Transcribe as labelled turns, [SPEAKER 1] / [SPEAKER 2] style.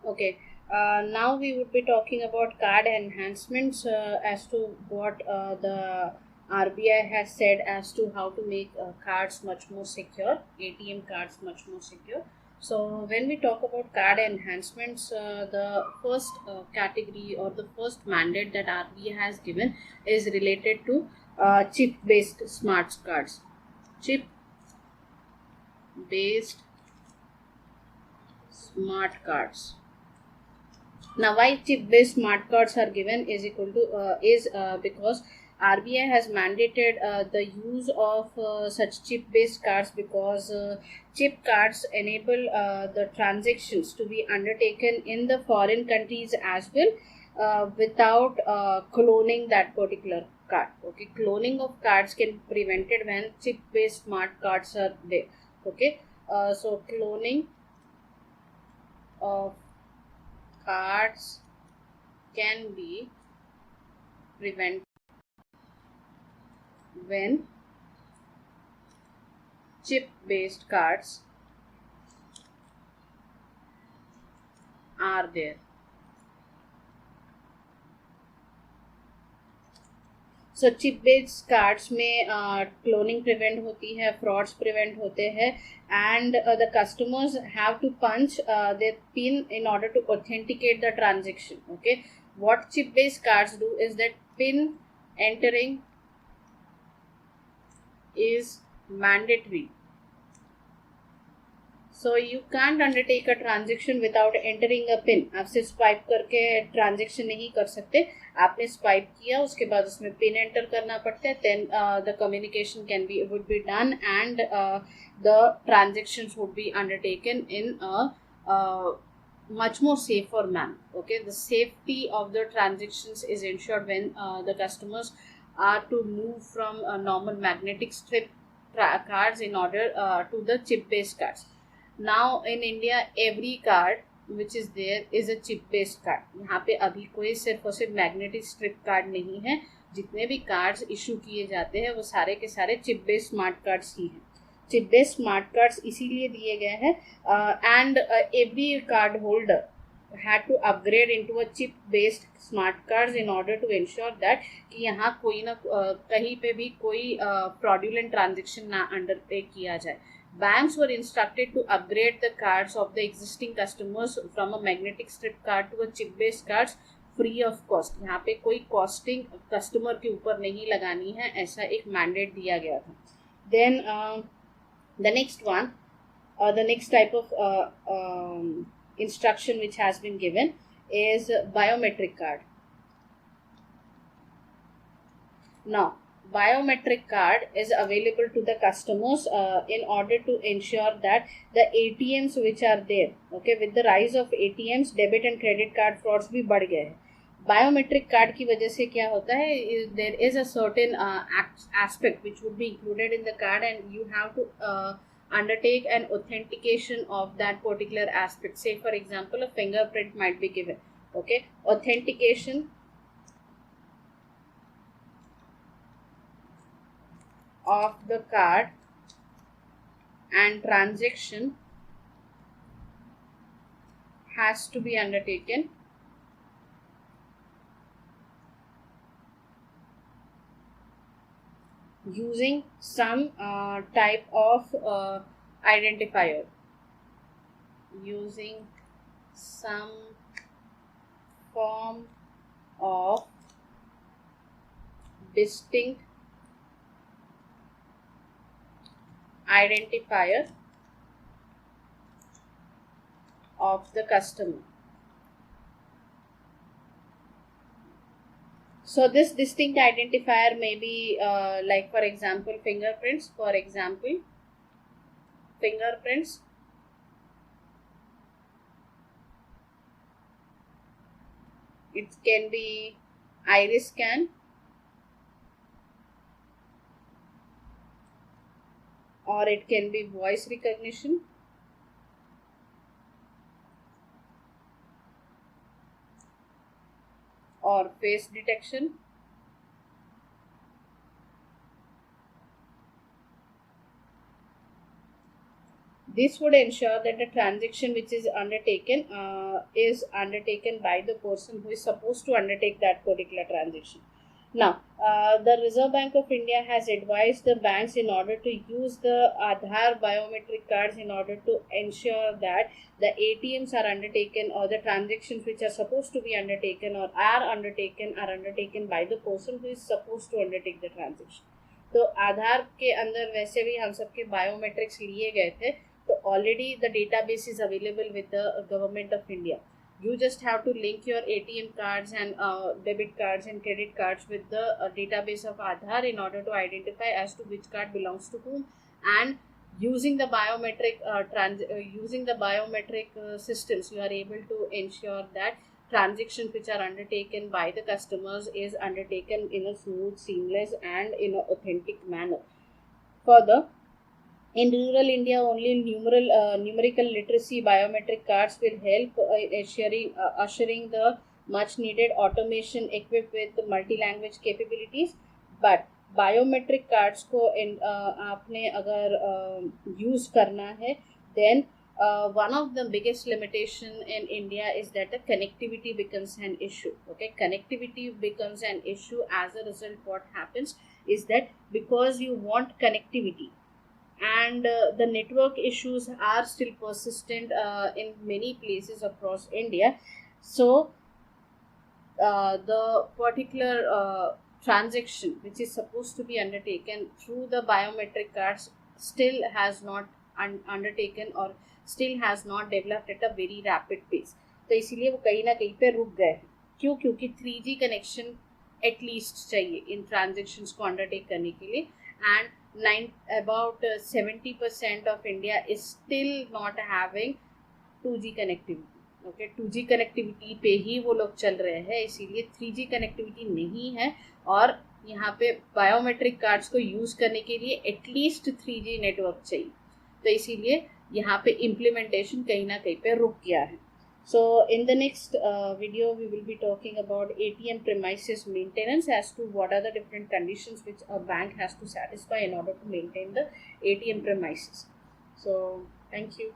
[SPEAKER 1] Okay. Now we would be talking about card enhancements as to what the RBI has said as to how to make cards much more secure, ATM cards much more secure. So when we talk about card enhancements, the first category or the first mandate that RBI has given is related to chip-based smart cards. Chip-based smart cards. Now, why chip-based smart cards are given is equal to is because RBI has mandated the use of such chip-based cards because chip cards enable the transactions to be undertaken in the foreign countries as well without cloning that particular card. Okay, cloning of cards can be prevented when chip-based smart cards are there. Okay, so cloning of cards can be prevented when chip based cards are there. So chip based cards में cloning prevent होती है, frauds prevent होते हैं, and the customers have to punch their pin in order to authenticate the transaction. Okay, what chip based cards do is that pin entering is mandatory. So you can't undertake a transaction without entering a pin. आप सिर्फ swipe करके transaction नहीं कर सकते. आपने swipe किया, उसके बाद उसमें पिन एंटर करना पड़ता है, then the communication would be done and the transactions would be undertaken in a much more safer manner. Okay, the safety of the transactions is ensured when the customers are to move from normal magnetic strip cards in order to the chip based cards. Now in India every card which is there is a chip based card. यहाँ पे अभी कोई सिर्फ और सिर्फ magnetic strip card नहीं है. जितने भी कार्ड्स इशू किए जाते हैं वो सारे के सारे चिप बेस्ड स्मार्ट कार्ड्स ही हैं. चिप बेस्ड स्मार्ट कार्ड्स इसीलिए दिए गए हैं and every card holder had to upgrade into a chip based smart cards in order to ensure that कि यहाँ कोई ना कहीं पे भी कोई fraudulent transaction ना undertake किया जाए. Banks were instructed to upgrade the cards of the existing customers from a magnetic strip card to a chip based cards free of cost. यहाँ पे कोई costing customer के ऊपर नहीं लगानी है, ऐसा एक mandate दिया गया था. Then the next one, the next type of instruction which has been given is biometric card. Now biometric card is available to the customers in order to ensure that the ATMs which are there, okay, with the rise of ATMs debit and credit card frauds भी बढ़ गए हैं. Biometric card की वजह से क्या होता है, there is a certain aspect which would be included in the card and you have to undertake an authentication of that particular aspect. Say for example a fingerprint might be given. Okay, authentication of the card and transaction has to be undertaken using some type of identifier, using some form of distinct identifier of the customer. So this distinct identifier may be like for example fingerprints. For example, fingerprints. It can be iris scan, or it can be voice recognition, or face detection. This would ensure that the transaction which is undertaken by the person who is supposed to undertake that particular transaction. Now, the Reserve Bank of India has advised the banks in order to use the Aadhaar biometric cards in order to ensure that the ATMs are undertaken, or the transactions which are supposed to be undertaken or are undertaken by the person who is supposed to undertake the transaction. तो आधार के अंदर वैसे भी हम सबके biometrics लिए गए थे, तो already the database is available with the government of India. You just have to link your ATM cards and debit cards and credit cards with the database of Aadhaar in order to identify as to which card belongs to whom, and using the biometric systems, you are able to ensure that transactions which are undertaken by the customers is undertaken in a smooth, seamless and in an authentic manner. Further, in rural India, only numerical literacy biometric cards will help ushering the much needed automation equipped with multi-language capabilities. But biometric cards को आपने अगर use करना है, then one of the biggest limitation in India is that the connectivity becomes an issue. Okay, connectivity becomes an issue. As a result, what happens is that because you want connectivity, and the network issues are still persistent in many places across India. So the particular transaction which is supposed to be undertaken through the biometric cards still has not undertaken or still has not developed at a very rapid pace. तो इसीलिए वो कहीं ना कहीं पे रुक गए हैं. क्यों? क्योंकि 3G कनेक्शन एटलीस्ट चाहिए इन ट्रांजेक्शन्स को अंडरटेक करने के लिए. And about 70% of India is still not having 2G connectivity. Okay, 2G connectivity पे ही वो लोग चल रहे हैं, इसीलिए 3G connectivity नहीं है. और यहाँ पे बायोमेट्रिक कार्ड्स को यूज़ करने के लिए एटलीस्ट 3G नेटवर्क चाहिए. तो इसीलिए यहाँ पे इम्प्लीमेंटेशन कहीं ना कहीं पे रुक गया है. So in the next video, we will be talking about ATM premises maintenance, as to what are the different conditions which a bank has to satisfy in order to maintain the ATM premises. So thank you.